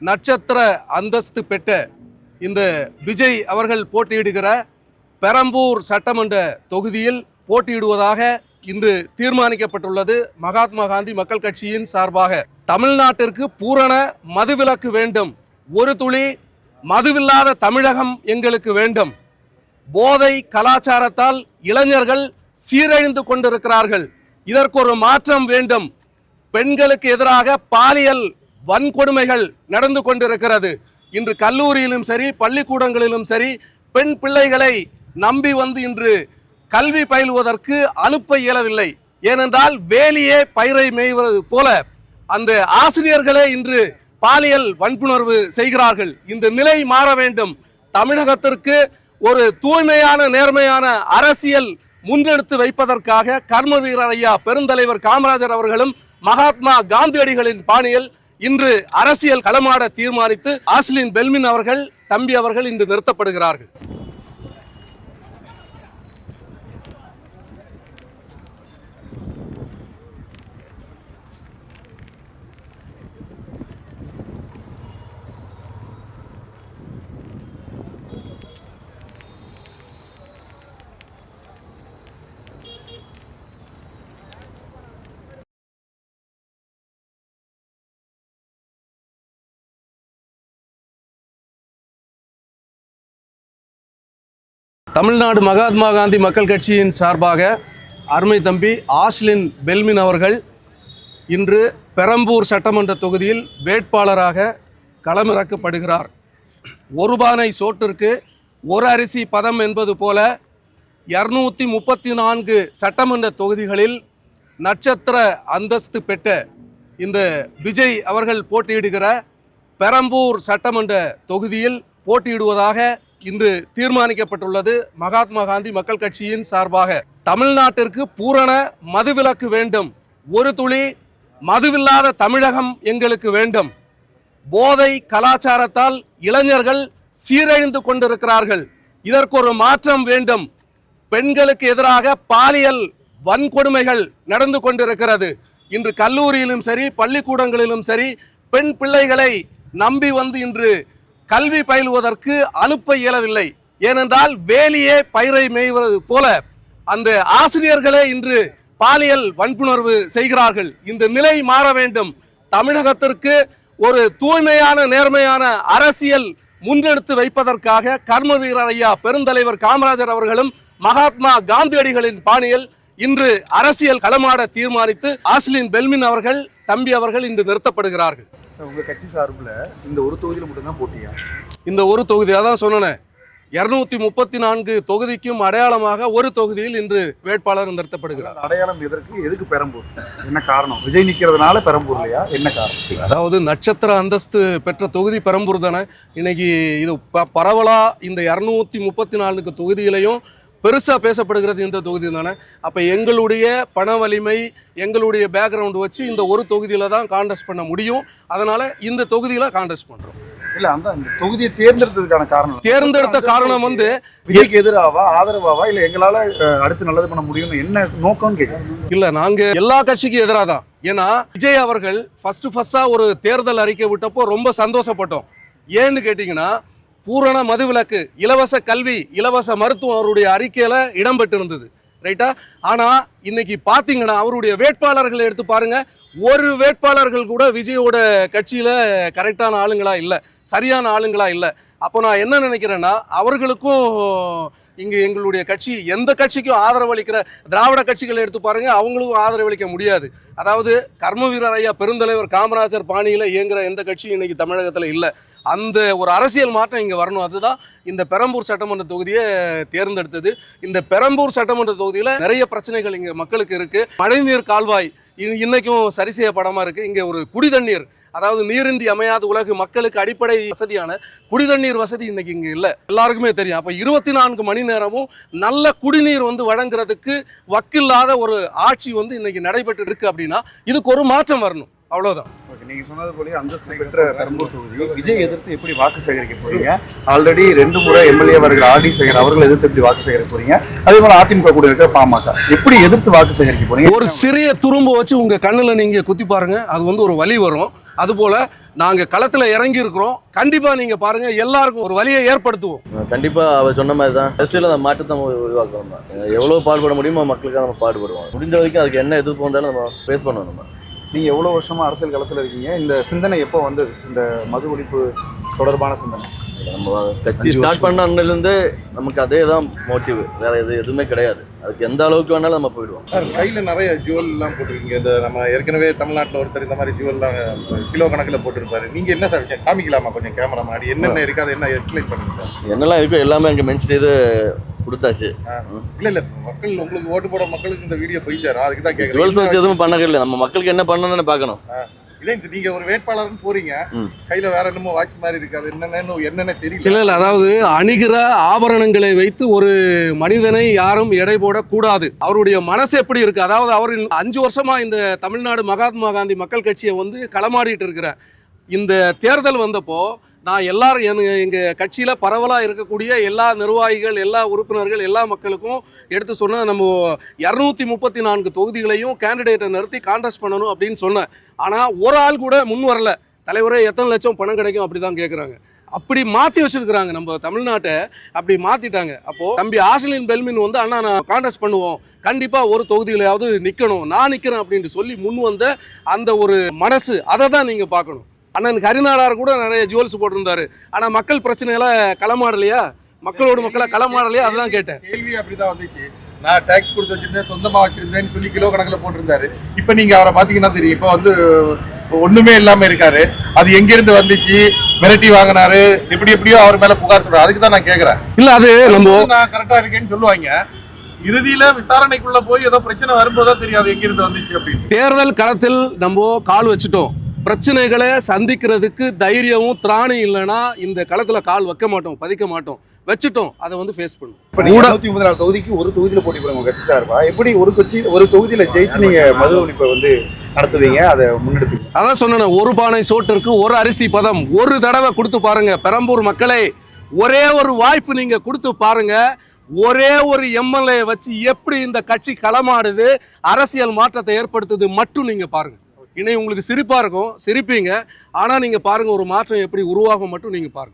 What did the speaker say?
நட்சத்திர அந்தஸ்து பெற்ற இந்த விஜய் அவர்கள் போட்டியிடுகிற பெரம்பூர் சட்டமன்ற தொகுதியில் போட்டியிடுவதாக இன்று தீர்மானிக்கப்பட்டுள்ளது. மகாத்மா காந்தி மக்கள் கட்சியின் சார்பாக தமிழ்நாட்டிற்கு பூரண மதுவிலக்கு வேண்டும், ஒரு துளி மதுவில்லாத தமிழகம் எங்களுக்கு வேண்டும். போதை கலாச்சாரத்தால் இளைஞர்கள் சீரழிந்து கொண்டிருக்கிறார்கள், இதற்கு ஒரு மாற்றம் வேண்டும். பெண்களுக்கு எதிராக பாலியல் வன்கொடுமைகள் நடந்து கொண்டிருக்கிறது. இன்று கல்லூரியிலும் சரி பள்ளிக்கூடங்களிலும் சரி பெண் பிள்ளைகளை நம்பி வந்து இன்று கல்வி பயிலுவதற்கு அனுப்ப இயலவில்லை. ஏனென்றால் வேலியே பயிரை மேய்வது போல அந்த ஆசிரியர்களே இன்று பாலியல் வன்புணர்வு செய்கிறார்கள். இந்த நிலை மாற வேண்டும். தமிழகத்திற்கு ஒரு தூய்மையான நேர்மையான அரசியல் முன்னெடுத்து வைப்பதற்காக கர்மவீரர் ஐயா பெருந்தலைவர் காமராஜர் அவர்களும் மகாத்மா காந்தியடிகளின் பாணியில் இன்று அரசியல் களமாட தீர்மானித்து ஆஸ்லின் பெல்மின் அவர்கள் தம்பி அவர்கள் இன்று நிறுத்தப்படுகிறார்கள். தமிழ்நாடு மகாத்மா காந்தி மக்கள் கட்சியின் சார்பாக அருமை தம்பி ஆஸ்லின் பெல்மின் அவர்கள் இன்று பெரம்பூர் சட்டமன்ற தொகுதியில் வேட்பாளராக களமிறக்கப்படுகிறார். ஒரு பானை சோற்றிற்கு ஒரு அரிசி பதம் என்பது போல 234 சட்டமன்ற தொகுதிகளில் நட்சத்திர அந்தஸ்து பெற்ற இந்த விஜய் அவர்கள் போட்டியிடுகிற பெரம்பூர் சட்டமன்ற தொகுதியில் போட்டியிடுவதாக இன்று தீர்மானிக்கப்பட்டுள்ளது. மகாத்மா காந்தி மக்கள் கட்சியின் சார்பாக தமிழ்நாட்டிற்கு பூரண மதுவிலக்கு வேண்டும், ஒரு துளி மதுவில்லாத தமிழகம் எங்களுக்கு வேண்டும். போதை கலாச்சாரத்தால் இளைஞர்கள் சீரழிந்து கொண்டிருக்கிறார்கள், இதற்கு ஒரு மாற்றம் வேண்டும். பெண்களுக்கு எதிராக பாலியல் வன்கொடுமைகள் நடந்து கொண்டிருக்கிறது. இன்று கல்லூரியிலும் சரி பள்ளிக்கூடங்களிலும் சரி பெண் பிள்ளைகளை நம்பி வந்து இன்று கல்வி பயிலுவதற்கு அனுப்ப இயலவில்லை. ஏனென்றால் வேலியே பயிரை மேய்வது போல அந்த ஆசிரியர்களே இன்று பாலியல் வன்புணர்வு செய்கிறார்கள். இந்த நிலை மாற வேண்டும். தமிழகத்திற்கு ஒரு தூய்மையான நேர்மையான அரசியல் முன்னெடுத்து வைப்பதற்காக கர்மவீரர் ஐயா பெருந்தலைவர் காமராஜர் அவர்களும் மகாத்மா காந்தியடிகளின் பாணியில் இன்று அரசியல் களமாட தீர்மானித்து ஆஸ்லின் பெல்மின் அவர்கள் தம்பி அவர்கள் இன்று நிறுத்தப்படுகிறார்கள். உங்க கட்சி சார்பில் இந்த ஒரு தொகுதியில் மட்டும்தான் போட்டியா? இந்த ஒரு தொகுதி அதான் சொன்னேன். 234 தொகுதிக்கும் அடையாளமாக ஒரு தொகுதியில் இன்று வேட்பாளர் நிறுத்தப்படுகிறார். அடையாளம் எதுக்கு பெரம்பூர்? என்ன காரணம்? விஜய் நிற்கிறதுனால பெரம்பூர் இல்லையா? என்ன காரணம்? அதாவது நட்சத்திர அந்தஸ்து பெற்ற தொகுதி பெரம்பூர் தானே. இன்னைக்கு இது பரவலா இந்த 234 தொகுதியிலையும் பெருசாக பேசப்படுகிறது இந்த தொகுதி தானே. அப்போ எங்களுடைய பண வலிமை எங்களுடைய பேக்ரவுண்டு வச்சு இந்த ஒரு தொகுதியில் தான் கான்டெஸ்ட் பண்ண முடியும். அதனால் இந்த தொகுதியில் கான்டெஸ்ட் பண்ணுறோம். இல்லை, அந்த தொகுதியை தேர்ந்தெடுத்ததுக்கான காரணம், தேர்ந்தெடுத்த காரணம் வந்து விஜய்க்கு எதிராவா ஆதரவாவா இல்லை எங்களால் அடுத்து நல்லது பண்ண முடியும்னு என்ன நோக்கம்னு கேட்குறோம். இல்லை, நாங்கள் எல்லா கட்சிக்கும் எதிராக தான். ஏன்னா விஜய் அவர்கள் ஃபஸ்ட்டாக ஒரு தேர்தல் அறிக்கை விட்டப்போ ரொம்ப சந்தோஷப்பட்டோம். ஏன்னு கேட்டிங்கன்னா பூரண மதுவிலக்கு, இலவச கல்வி, இலவச மருத்துவம் அவருடைய அறிக்கையில் இடம்பெற்றிருந்தது, ரைட்டா. ஆனால் இன்னைக்கு பார்த்தீங்கன்னா அவருடைய வேட்பாளர்களை எடுத்து பாருங்க, ஒரு வேட்பாளர்கள் கூட விஜயோட கட்சியில் கரெக்டான ஆளுங்களா இல்லை, சரியான ஆளுங்களா இல்லை. அப்போ நான் என்ன நினைக்கிறேன்னா அவர்களுக்கும் இங்கே எங்களுடைய கட்சி எந்த கட்சிக்கும் ஆதரவளிக்கிற திராவிட கட்சிகளை எடுத்து பாருங்க, அவங்களுக்கும் ஆதரவளிக்க முடியாது. அதாவது கர்மவீரர் ஐயா பெருந்தலைவர் காமராஜர் பாணியில் இயங்குகிற எந்த கட்சியும் இன்னைக்கு தமிழகத்தில் இல்லை. அந்த ஒரு அரசியல் மாற்றம் இங்கே வரணும். அதுதான் இந்த பெரம்பூர் சட்டமன்ற தொகுதியை தேர்ந்தெடுத்தது. இந்த பெரம்பூர் சட்டமன்ற தொகுதியில் நிறைய பிரச்சனைகள் இங்கே மக்களுக்கு இருக்குது. மழைநீர் கால்வாய் இன்னைக்கும் சரி செய்யப்படாமல் இருக்குது. இங்கே ஒரு குடி தண்ணீர், அதாவது நீரின்றி அமையாத உலகு, மக்களுக்கு அடிப்படை வசதியான குடிதண்ணீர் வசதி இன்னைக்கு இங்கே இல்லை, எல்லாருக்குமே தெரியும். அப்போ 24 மணி நேரமும் நல்ல குடிநீர் வந்து வழங்குறதுக்கு வக்கில்லாத ஒரு ஆட்சி வந்து இன்னைக்கு நடைபெற்று இருக்கு. அப்படின்னா இதுக்கு ஒரு மாற்றம் வரணும், அவ்வளோதான். நீங்கள் சொன்னது போல அந்தஸ்து பெற்ற பெரம்பூர் தொகுதி விஜய் எதிர்த்து எப்படி வாக்கு சேகரிக்க போறீங்க? ஆல்ரெடி 2 முறை எம்எல்ஏ வருகிற ஆர்டி சேகர் அவர்கள் எதிர்த்து எப்படி வாக்கு சேகரிக்க போறீங்க? அதே போல அதிமுக கூட இருக்க பாமக எப்படி எதிர்த்து வாக்கு சேகரிக்க போறீங்க? ஒரு சிறிய துரும்பு வச்சு உங்க கண்ணுல நீங்க குத்தி பாருங்க, அது வந்து ஒரு வலி வரும். அதுபோல் நாங்கள் களத்தில் இறங்கி இருக்கிறோம். கண்டிப்பாக நீங்கள் பாருங்கள், எல்லாருக்கும் ஒரு வழியை ஏற்படுத்துவோம். கண்டிப்பாக அவர் சொன்ன மாதிரி தான் அரசியல் அந்த மாற்றத்தை நம்ம உருவாக்கணும் தான். எவ்வளோ பாடுபட முடியுமோ மக்களுக்காக நம்ம பாடுபடுவோம். முடிஞ்ச வரைக்கும் அதுக்கு என்ன எதிர்ப்பு வந்தாலும் நம்ம ஃபேஸ் பண்ணணும். நம்ம நீங்க எவ்வளவு வருஷமா அரசியல் களத்துல இருக்கீங்க? இந்த சிந்தனை எப்போ வந்தது, இந்த மது ஒழிப்பு தொடர்பான சிந்தனை? நம்ம கட்சி ஸ்டார்ட் பண்ண அன்னிலிருந்து நமக்கு அதே தான் மோட்டிவ், வேற எதுவுமே கிடையாது. அதுக்கு எந்த அளவுக்கு வேணாலும் நம்ம போயிடுவோம். சார் கையில் நிறைய ஜுவல் எல்லாம் போட்டிருக்கீங்க. இந்த நம்ம ஏற்கனவே தமிழ்நாட்டில் ஒருத்தர் இந்த மாதிரி ஜுவல்லாம் கிலோ கணக்கில் போட்டிருப்பாரு. நீங்க என்ன சார் விஷயம் காமிக்கலாமா கொஞ்சம் கேமரா மாடி என்னென்ன இருக்கு, அதை என்ன எக்ஸ்பிளைன் பண்ணுங்க சார். என்னெல்லாம் இருக்கோ எல்லாமே அங்கே மென்ஷன் செய்து கொடுத்தாச்சு. இல்ல மக்கள் உங்களுக்கு ஓட்டு போட மக்களுக்கு இந்த வீடியோ போய் சார், அதுக்கு தான் ஜுவல்ஸ் வச்சு கேட்குறேன். எதுவும் பண்ணவே இல்லை. நம்ம மக்களுக்கு என்ன பண்ணணும்னு பார்க்கணும். இதே நீங்க ஒரு வேட்பாளர்னு போறீங்க, கையில வேற என்னமோ வாட்ச் மாதிரி இருக்காது, என்னென்ன தெரியல. இல்லை அதாவது அணிகிற ஆபரணங்களை வைத்து ஒரு மனிதனை யாரும் எடை போடக்கூடாது. அவருடைய மனசு எப்படி இருக்கு, அதாவது அவர் 5 வருஷமா இந்த தமிழ்நாடு மகாத்மா காந்தி மக்கள் கட்சியை வந்து களமாடிட்டு இருக்கிற இந்த தேர்தல் வந்தப்போ நான் எல்லாரும் எங்கள் கட்சியில் பரவலாக இருக்கக்கூடிய எல்லா நிர்வாகிகள், எல்லா உறுப்பினர்கள், எல்லா மக்களுக்கும் எடுத்து சொன்னேன், நம்ம 234 தொகுதிகளையும் கேண்டிடேட்டை நிறுத்தி கான்டெஸ்ட் பண்ணணும் அப்படின்னு சொன்னேன். ஆனால் ஒரு ஆள் கூட முன் வரல. தலைவரே எத்தனை லட்சம் பணம் கிடைக்கும் அப்படி தான் கேட்குறாங்க. அப்படி மாற்றி வச்சுருக்குறாங்க நம்ம தமிழ்நாட்டை, அப்படி மாற்றிட்டாங்க. அப்போது தம்பி ஆஸ்லின் பெல்மின் வந்து அண்ணா நான் கான்டெஸ்ட் பண்ணுவோம், கண்டிப்பாக ஒரு தொகுதியிலையாவது நிற்கணும், நான் நிற்கிறேன் அப்படின்ட்டு சொல்லி முன் வந்த அந்த ஒரு மனசு, அதை தான் நீங்கள் பார்க்கணும். அண்ணன் கரிநாடார் கூட நிறைய ஜுவல்ஸ் போட்டிருந்தாரு. ஆனால் மக்கள் பிரச்சனையில களமாடலையா, மக்களோட மக்களை களமாடலையா, அதுதான் கேட்டேன். கேள்வி அப்படிதான் வந்துச்சு. நான் டாக்ஸ் கொடுத்து வச்சிருந்தேன், சொந்தமா வச்சிருந்தேன்னு சொல்லி கிலோ கணக்கில் போட்டிருந்தாரு. இப்போ நீங்க அவரை பாத்தீங்கன்னா தெரியும், இப்போ வந்து ஒண்ணுமே இல்லாம இருக்காரு. அது எங்க இருந்து வந்துச்சு, மிரட்டி வாங்கினாரு, எப்படியோ அவர் மேல புகார் சொல்றாரு. அதுக்கு தான் நான் கேட்கறேன். இல்ல அது நம்ம நான் கரெக்டா இருக்கேன்னு சொல்லுவாங்க, இறுதியில விசாரணைக்குள்ள போய் ஏதோ பிரச்சனை வரும்போதான் தெரியாது எங்க இருந்து வந்துச்சு அப்படின்னு. தேர்தல் களத்தில் நம்ம கால் வச்சுட்டோம், பிரச்சனைகளை சந்திக்கிறதுக்கு தைரியமும் திராணி இல்லைன்னா இந்த களத்துல கால் வைக்க மாட்டோம், பதிக்க மாட்டோம். வச்சுட்டோம், அதை வந்து ஃபேஸ் பண்ணும். இப்போ 234 தொகுதிக்கு ஒரு தொகுதியில போட்டி போடுங்க கட்சி சார்பா, எப்படி ஒரு தொகுதியில ஜெயிச்சு நீங்க மது ஒழிப்பை வந்து நடத்துவீங்க, அதை முன்னெடுப்பீங்க? அதான் சொன்னேன், ஒரு பானை சோட்டிற்கு ஒரு அரிசி பதம். ஒரு தடவை கொடுத்து பாருங்க பெரம்பூர் மக்களை, ஒரே ஒரு வாய்ப்பு நீங்க கொடுத்து பாருங்க. ஒரே ஒரு எம்எல்ஏ வச்சு எப்படி இந்த கட்சி களமாடுது, அரசியல் மாற்றத்தை ஏற்படுத்துது மட்டும் நீங்க பாருங்க. இன்னும் உங்களுக்கு சிரிப்பா இருக்கும், சிரிப்பீங்க. ஆனா நீங்க பாருங்க ஒரு மாற்றம் எப்படி உருவாகும் மட்டும் நீங்க பாருங்க.